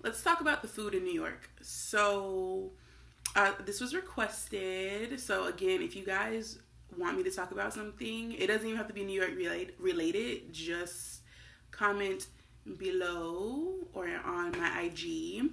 let's talk about the food in New York. So, this was requested. So, again, if you guys want me to talk about something, it doesn't even have to be New York related. Just comment below or on my IG.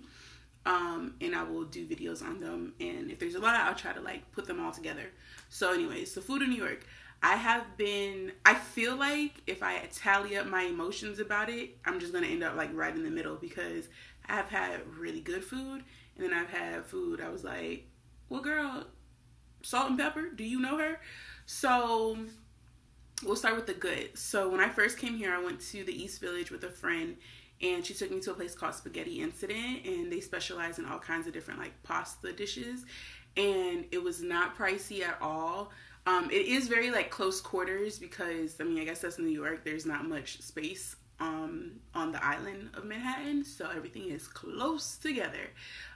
And I will do videos on them. And if there's a lot, I'll try to like put them all together. So, anyways, the food in New York. I feel like if I tally up my emotions about it, I'm just going to end up like right in the middle because I've had really good food and then I've had food I was like, well, girl, Salt and Pepper, do you know her? So we'll start with the good. So when I first came here, I went to the East Village with a friend and she took me to a place called Spaghetti Incident, and they specialize in all kinds of different like pasta dishes, and it was not pricey at all. It is very like close quarters because, I mean, I guess that's New York. There's not much space on the island of Manhattan, so everything is close together.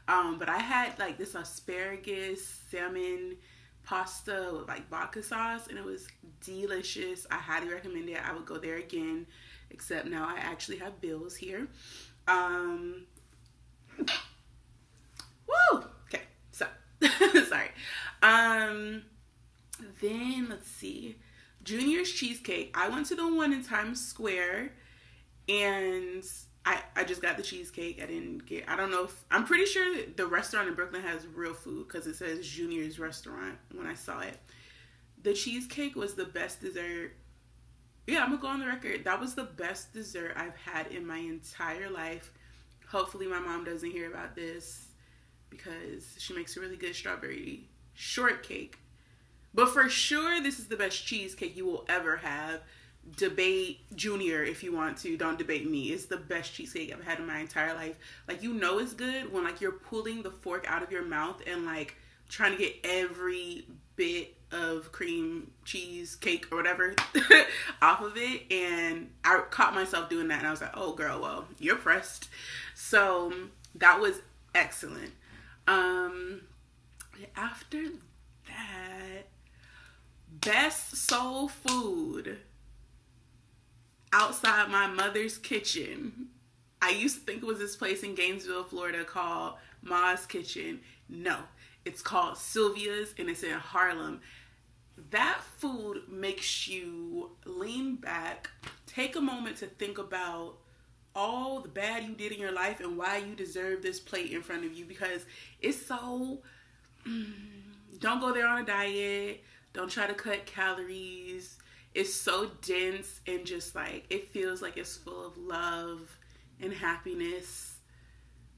But I had like this asparagus salmon pasta with like vodka sauce, and it was delicious. I highly recommend it. I would go there again, except now I actually have bills here. Woo! Okay, so sorry. Then let's see, Junior's Cheesecake. I went to the one in Times Square, and I just got the cheesecake. I don't know if, I'm pretty sure the restaurant in Brooklyn has real food because it says Junior's Restaurant when I saw it. The cheesecake was the best dessert. Yeah, I'm gonna go on the record. That was the best dessert I've had in my entire life. Hopefully my mom doesn't hear about this because she makes a really good strawberry shortcake. But for sure, this is the best cheesecake you will ever have. Debate Junior if you want to. Don't debate me. It's the best cheesecake I've had in my entire life. Like, you know it's good when, like, you're pulling the fork out of your mouth and, like, trying to get every bit of cream cheese cake or whatever off of it. And I caught myself doing that, and I was like, oh, girl, well, you're pressed. So that was excellent. After that, best soul food outside my mother's kitchen. I used to think it was this place in Gainesville, Florida called Ma's Kitchen. No, it's called Sylvia's, and it's in Harlem. That food makes you lean back, take a moment to think about all the bad you did in your life and why you deserve this plate in front of you, because it's so... don't go there on a diet. Don't try to cut calories. It's so dense and just like, it feels like it's full of love and happiness.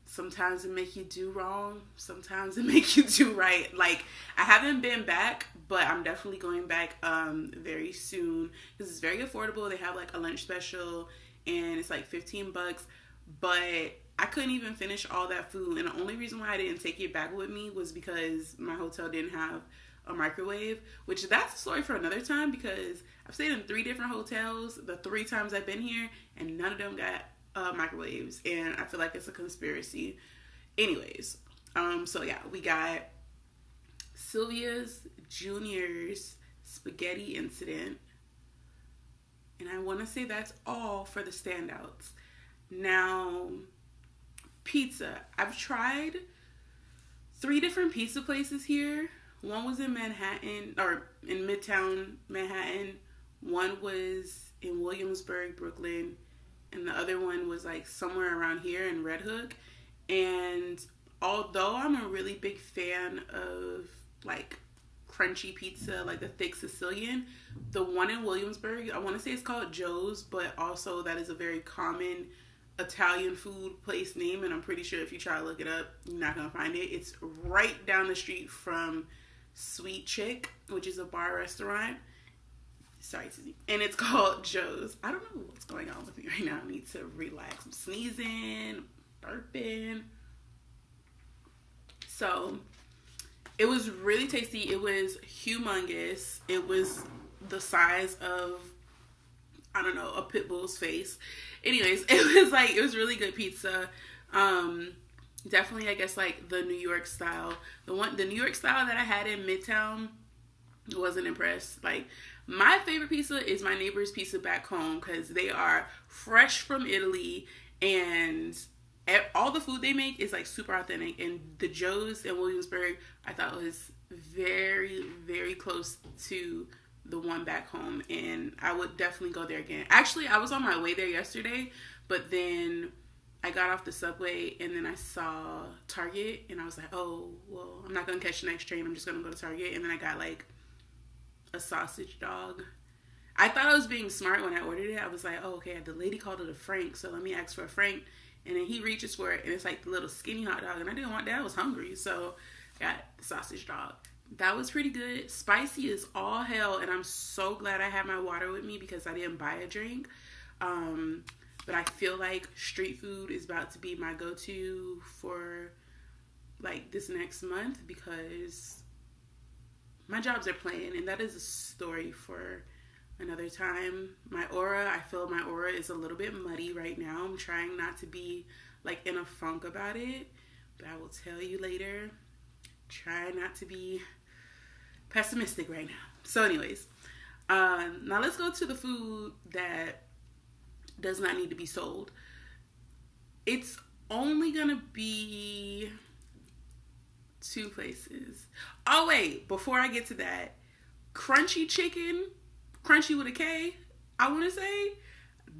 Sometimes it make you do wrong. Sometimes it make you do right. Like, I haven't been back, but I'm definitely going back very soon because it's very affordable. They have like a lunch special and it's like $15, but I couldn't even finish all that food. And the only reason why I didn't take it back with me was because my hotel didn't have a microwave, which that's a story for another time because I've stayed in 3 different hotels the 3 times I've been here and none of them got microwaves, and I feel like it's a conspiracy. Anyways, so yeah, we got Sylvia's, Junior's, Spaghetti Incident, and I want to say that's all for the standouts. Now, pizza. I've tried 3 different pizza places here. One was in Manhattan, or in Midtown Manhattan. One was in Williamsburg, Brooklyn. And the other one was like somewhere around here in Red Hook. And although I'm a really big fan of like crunchy pizza, like the thick Sicilian, the one in Williamsburg, I want to say it's called Joe's, but also that is a very common Italian food place name, and I'm pretty sure if you try to look it up, you're not gonna find it. It's right down the street from Sweet Chick, which is a bar restaurant. Sorry, Susie. And it's called Joe's. I don't know what's going on with me right now. I need to relax. I'm sneezing, burping. So it was really tasty. It was humongous. It was the size of, I don't know, a pit bull's face. Anyways, it was really good pizza. Definitely, I guess, like the New York style. The New York style that I had in Midtown, wasn't impressed. Like, my favorite pizza is my neighbor's pizza back home because they are fresh from Italy, and all all the food they make is like super authentic. And the Joe's in Williamsburg, I thought was very, very close to the one back home, and I would definitely go there again. Actually, I was on my way there yesterday, but then I got off the subway and then I saw Target and I was like, oh, well, I'm not gonna catch the next train, I'm just gonna go to Target. And then I got like a sausage dog. I thought I was being smart when I ordered it. I was like, oh, okay, the lady called it a Frank, so let me ask for a Frank. And then he reaches for it and it's like the little skinny hot dog, and I didn't want that. I was hungry, so I got the sausage dog. That was pretty good. Spicy as all hell, and I'm so glad I had my water with me because I didn't buy a drink. But I feel like street food is about to be my go-to for like this next month because my jobs are playing, and that is a story for another time. I feel my aura is a little bit muddy right now. I'm trying not to be like in a funk about it, but I will tell you later. Try not to be pessimistic right now. So anyways, now let's go to the food that does not need to be sold. It's only gonna be 2 places. Oh wait, before I get to that, Crunchy Chicken, Crunchy with a K, I want to say,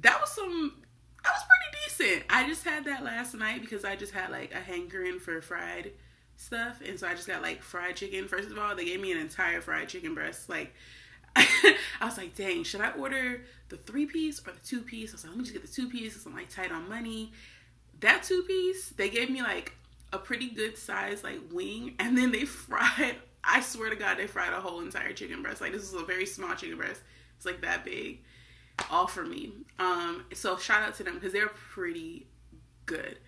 that was pretty decent. I just had that last night because I just had like a hankering for fried stuff, and so I just got like fried chicken. First of all, they gave me an entire fried chicken breast. Like I was like, dang, should I order the 3-piece or the 2-piece? I was like, let me just get the 2-piece because I'm like tight on money. That 2-piece, they gave me like a pretty good size like wing, and then they fried, I swear to God, they fried a whole entire chicken breast. Like this is a very small chicken breast. It's like that big, all for me. So shout out to them because they're pretty good.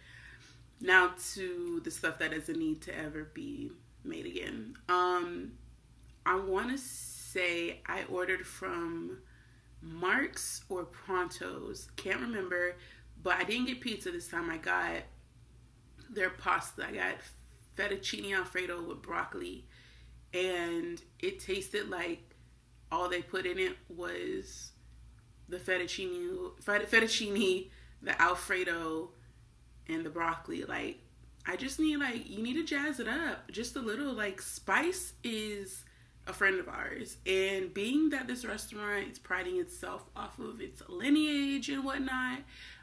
Now to the stuff that doesn't need to ever be made again. I want to say I ordered from Mark's or Pronto's. Can't remember, but I didn't get pizza this time. I got their pasta. I got fettuccine alfredo with broccoli, and it tasted like all they put in it was the fettuccine, the alfredo, and the broccoli. Like, I just need, like, you need to jazz it up just a little. Like, spice is a friend of ours, and being that this restaurant is priding itself off of its lineage and whatnot,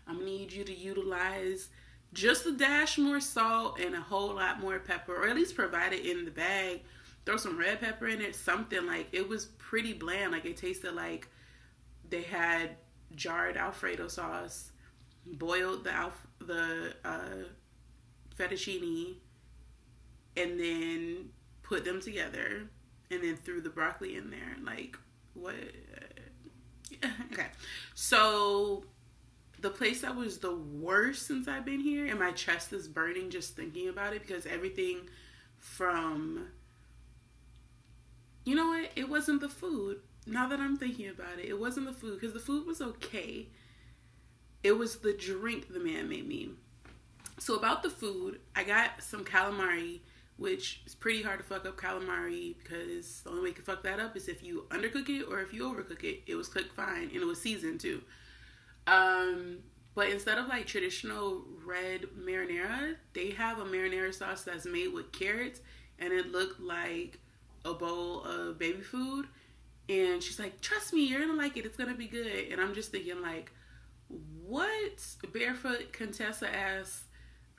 I'm gonna need you to utilize just a dash more salt and a whole lot more pepper, or at least provide it in the bag. Throw some red pepper in it, something. Like, it was pretty bland. Like, it tasted like they had jarred Alfredo sauce, boiled the fettuccine, and then put them together, and then threw the broccoli in there. Like, what? Okay. So, the place that was the worst since I've been here, and my chest is burning just thinking about it, because everything from... You know what? It wasn't the food. Now that I'm thinking about it, it wasn't the food, because the food was okay. It was the drink the man made me. So about the food, I got some calamari, which is pretty hard to fuck up calamari, because the only way you can fuck that up is if you undercook it or if you overcook it. It was cooked fine, and it was seasoned too. But instead of like traditional red marinara, they have a marinara sauce that's made with carrots, and it looked like a bowl of baby food. And she's like, trust me, you're gonna like it, it's gonna be good. And I'm just thinking, like, what barefoot Contessa ass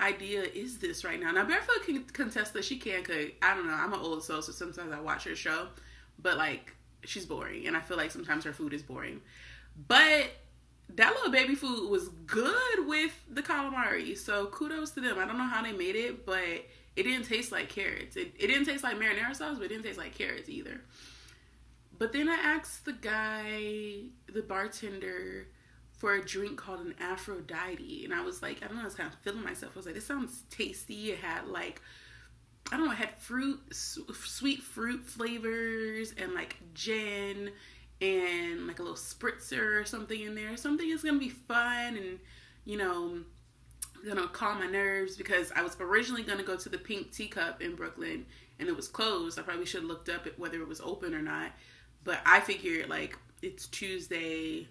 idea is this right now? Now, barefoot Contessa, she can cook. I don't know, I'm an old soul, so sometimes I watch her show, but like, she's boring, and I feel like sometimes her food is boring. But that little baby food was good with the calamari, so kudos to them. I don't know how they made it, but it didn't taste like carrots. It didn't taste like marinara sauce, but it didn't taste like carrots either. But then I asked the guy, the bartender, for a drink called an Aphrodite. And I was like, I don't know, I was kind of feeling myself. I was like, this sounds tasty. It had like, I don't know, it had sweet fruit flavors and like gin and like a little spritzer or something in there. Something is going to be fun and, you know, gonna calm my nerves, because I was originally gonna go to the Pink Teacup in Brooklyn and it was closed. I probably should have looked up at whether it was open or not, but I figured, like, it's Tuesday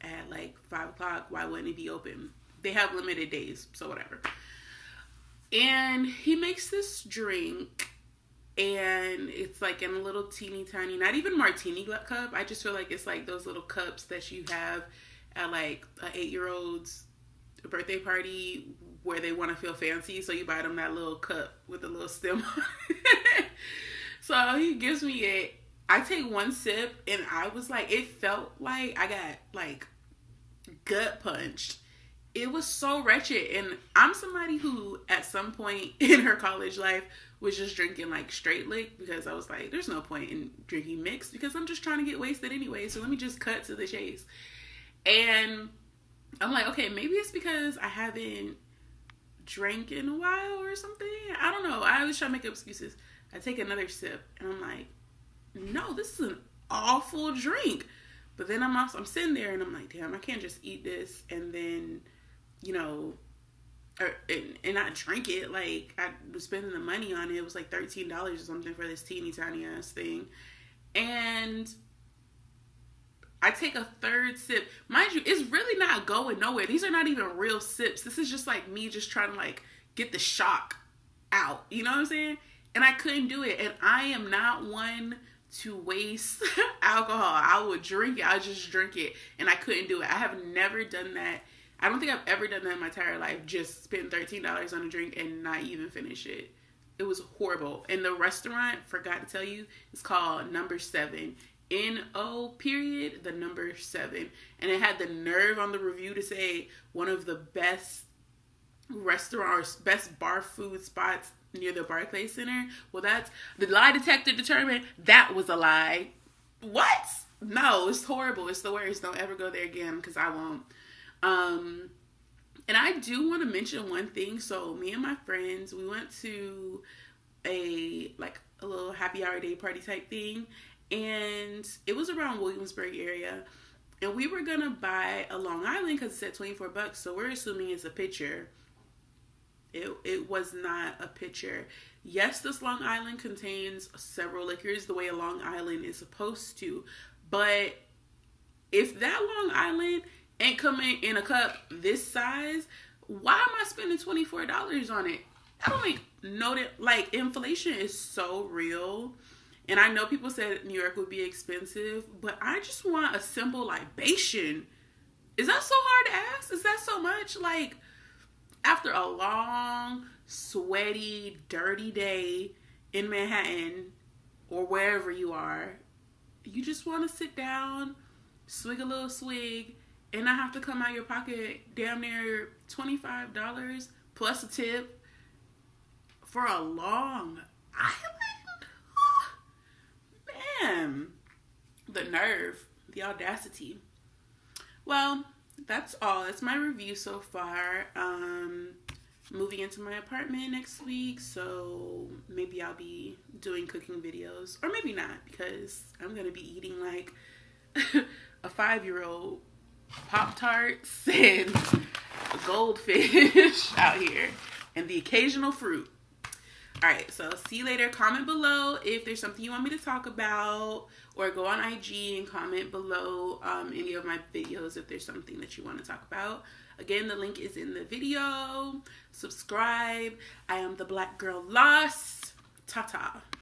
at like 5 o'clock, why wouldn't it be open? they have limited days, so whatever. And he makes this drink, and it's like in a little teeny tiny, not even martini cup. I just feel like it's like those little cups that you have at like an 8-year-old's birthday party where they want to feel fancy, so you buy them that little cup with a little stem on it. So he gives me it. I take one sip, and I was like, it felt like I got like gut punched. It was so wretched. And I'm somebody who at some point in her college life was just drinking like straight lick, because I was like, there's no point in drinking mixed because I'm just trying to get wasted anyway, so let me just cut to the chase. And I'm like, okay, maybe it's because I haven't drank in a while or something. I don't know. I always try to make up excuses. I take another sip, and I'm like, no, this is an awful drink. But then I'm sitting there, and I'm like, damn, I can't just eat this and then, you know, and not drink it. Like, I was spending the money on it. It was like $13 or something for this teeny tiny ass thing. And I take a third sip. Mind you, it's really not going nowhere. These are not even real sips. This is just like me just trying to like get the shock out. You know what I'm saying? And I couldn't do it. And I am not one to waste alcohol. I would drink it. I just drink it. And I couldn't do it. I have never done that. I don't think I've ever done that in my entire life. Just spend $13 on a drink and not even finish it. It was horrible. And the restaurant, forgot to tell you, it's called Number 7. N-O period, the number 7. And it had the nerve on the review to say one of the best restaurants, best bar food spots near the Barclays Center. Well, that's the lie detector determined that was a lie. What? No, it's horrible. It's the worst. Don't ever go there again, because I won't. And I do want to mention one thing. So me and my friends, we went to a little happy hour day party type thing, and it was around Williamsburg area, and we were gonna buy a Long Island because it said $24, so we're assuming it's a pitcher. It was not a pitcher. Yes, this Long Island contains several liquors the way a Long Island is supposed to, but if that Long Island ain't coming in a cup this size, why am I spending $24 on it? I don't make note it. Like, inflation is so real. And I know people said New York would be expensive, but I just want a simple libation. Is that so hard to ask? Is that so much? Like, after a long, sweaty, dirty day in Manhattan or wherever you are, you just want to sit down, swig a little swig, and not have to come out of your pocket damn near $25 plus a tip for a Long Island. Man, the nerve, the audacity. Well, that's all. That's my review so far. Moving into my apartment next week, so maybe I'll be doing cooking videos, or maybe not, because I'm gonna be eating like a 5-year-old Pop-Tarts and a goldfish out here, and the occasional fruit. Alright, so see you later. Comment below if there's something you want me to talk about, or go on IG and comment below any of my videos if there's something that you want to talk about. Again, the link is in the video. Subscribe. I am the Black Girl Lost. Ta-ta.